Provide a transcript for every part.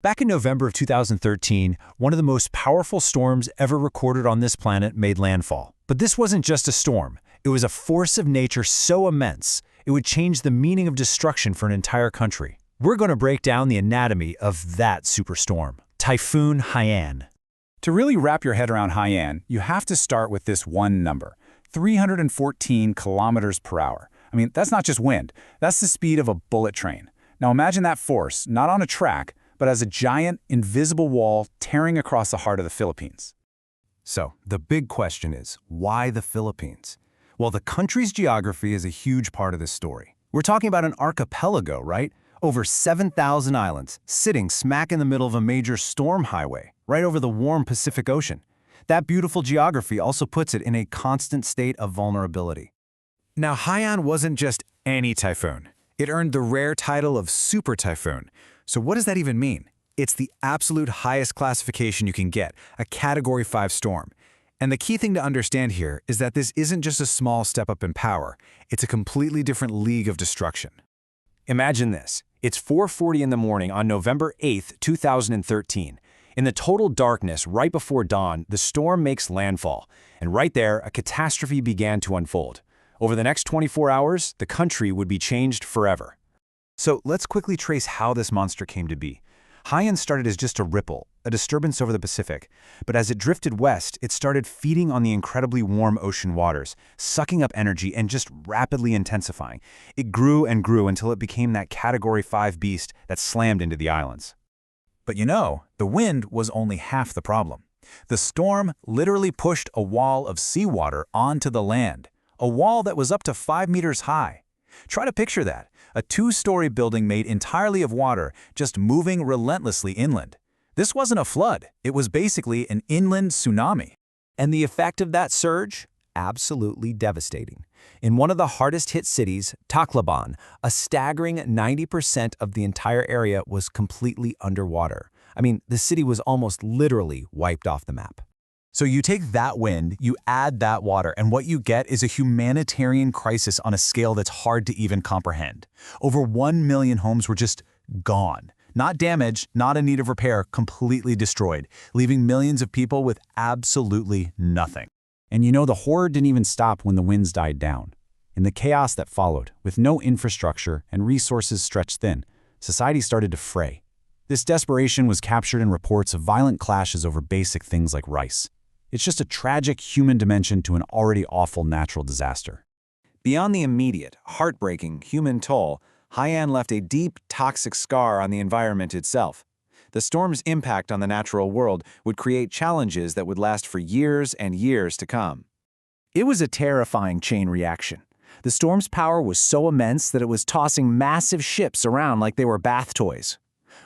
Back in November of 2013, one of the most powerful storms ever recorded on this planet made landfall. But this wasn't just a storm. It was a force of nature so immense, it would change the meaning of destruction for an entire country. We're going to break down the anatomy of that superstorm, Typhoon Haiyan. To really wrap your head around Haiyan, you have to start with this one number, 314 kilometers per hour. I mean, that's not just wind, that's the speed of a bullet train. Now imagine that force, not on a track, but as a giant, invisible wall tearing across the heart of the Philippines. So, the big question is, why the Philippines? Well, the country's geography is a huge part of this story. We're talking about an archipelago, right? Over 7,000 islands, sitting smack in the middle of a major storm highway, right over the warm Pacific Ocean. That beautiful geography also puts it in a constant state of vulnerability. Now, Haiyan wasn't just any typhoon. It earned the rare title of super typhoon. So what does that even mean? It's the absolute highest classification you can get, a Category 5 storm. And the key thing to understand here is that this isn't just a small step up in power, it's a completely different league of destruction. Imagine this. It's 4:40 in the morning on November 8, 2013. In the total darkness right before dawn, the storm makes landfall. And right there, a catastrophe began to unfold. Over the next 24 hours, the country would be changed forever. So let's quickly trace how this monster came to be. Haiyan started as just a ripple, a disturbance over the Pacific, but as it drifted west, it started feeding on the incredibly warm ocean waters, sucking up energy and just rapidly intensifying. It grew and grew until it became that Category 5 beast that slammed into the islands. But you know, the wind was only half the problem. The storm literally pushed a wall of seawater onto the land, a wall that was up to 5 meters high. Try to picture that. A 2-story building made entirely of water, just moving relentlessly inland. This wasn't a flood, it was basically an inland tsunami. And the effect of that surge? Absolutely devastating. In one of the hardest hit cities, Tacloban, a staggering 90% of the entire area was completely underwater. I mean, the city was almost literally wiped off the map. So you take that wind, you add that water, and what you get is a humanitarian crisis on a scale that's hard to even comprehend. Over 1 million homes were just gone. Not damaged, not in need of repair, completely destroyed, leaving millions of people with absolutely nothing. And you know, the horror didn't even stop when the winds died down. In the chaos that followed, with no infrastructure and resources stretched thin, society started to fray. This desperation was captured in reports of violent clashes over basic things like rice. It's just a tragic human dimension to an already awful natural disaster. Beyond the immediate, heartbreaking human toll, Haiyan left a deep, toxic scar on the environment itself. The storm's impact on the natural world would create challenges that would last for years and years to come. It was a terrifying chain reaction. The storm's power was so immense that it was tossing massive ships around like they were bath toys.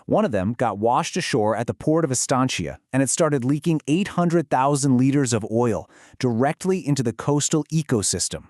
One of them got washed ashore at the port of Estancia, and it started leaking 800,000 liters of oil directly into the coastal ecosystem.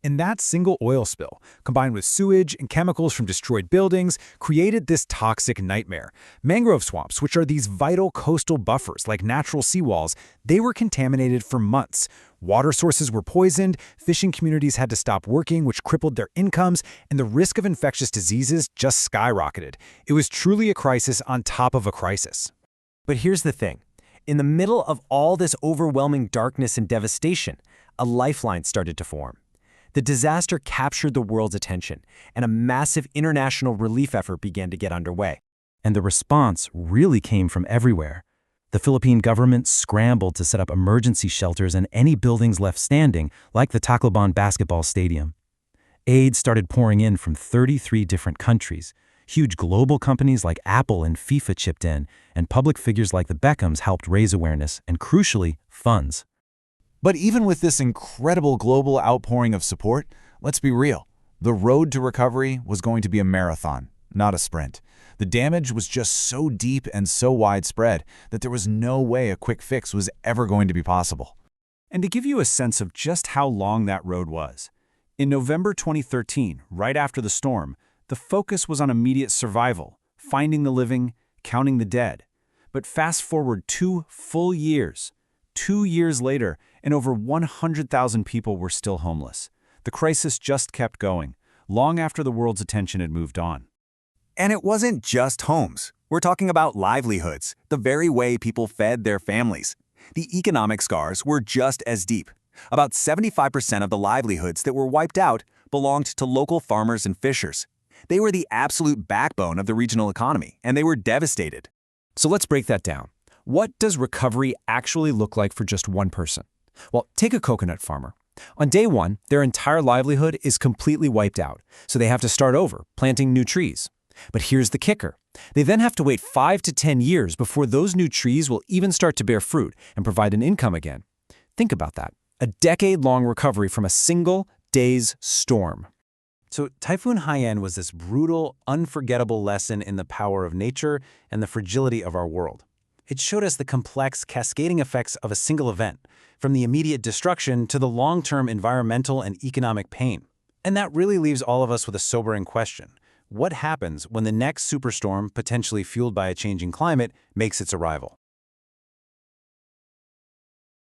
And that single oil spill, combined with sewage and chemicals from destroyed buildings, created this toxic nightmare. Mangrove swamps, which are these vital coastal buffers like natural seawalls, they were contaminated for months. Water sources were poisoned, fishing communities had to stop working, which crippled their incomes, and the risk of infectious diseases just skyrocketed. It was truly a crisis on top of a crisis. But here's the thing. In the middle of all this overwhelming darkness and devastation, a lifeline started to form. The disaster captured the world's attention, and a massive international relief effort began to get underway. And the response really came from everywhere. The Philippine government scrambled to set up emergency shelters in any buildings left standing, like the Tacloban basketball stadium. Aid started pouring in from 33 different countries. Huge global companies like Apple and FIFA chipped in, and public figures like the Beckhams helped raise awareness and, crucially, funds. But even with this incredible global outpouring of support, let's be real, the road to recovery was going to be a marathon, not a sprint. The damage was just so deep and so widespread that there was no way a quick fix was ever going to be possible. And to give you a sense of just how long that road was, in November 2013, right after the storm, the focus was on immediate survival, finding the living, counting the dead. But fast forward 2 full years. 2 years later, and over 100,000 people were still homeless. The crisis just kept going, long after the world's attention had moved on. And it wasn't just homes. We're talking about livelihoods, the very way people fed their families. The economic scars were just as deep. About 75% of the livelihoods that were wiped out belonged to local farmers and fishers. They were the absolute backbone of the regional economy, and they were devastated. So let's break that down. What does recovery actually look like for just one person? Well, take a coconut farmer. On day one, their entire livelihood is completely wiped out, so they have to start over, planting new trees. But here's the kicker. They then have to wait 5 to 10 years before those new trees will even start to bear fruit and provide an income again. Think about that. A decade-long recovery from a single day's storm. So Typhoon Haiyan was this brutal, unforgettable lesson in the power of nature and the fragility of our world. It showed us the complex, cascading effects of a single event, from the immediate destruction to the long-term environmental and economic pain. And that really leaves all of us with a sobering question. What happens when the next superstorm, potentially fueled by a changing climate, makes its arrival?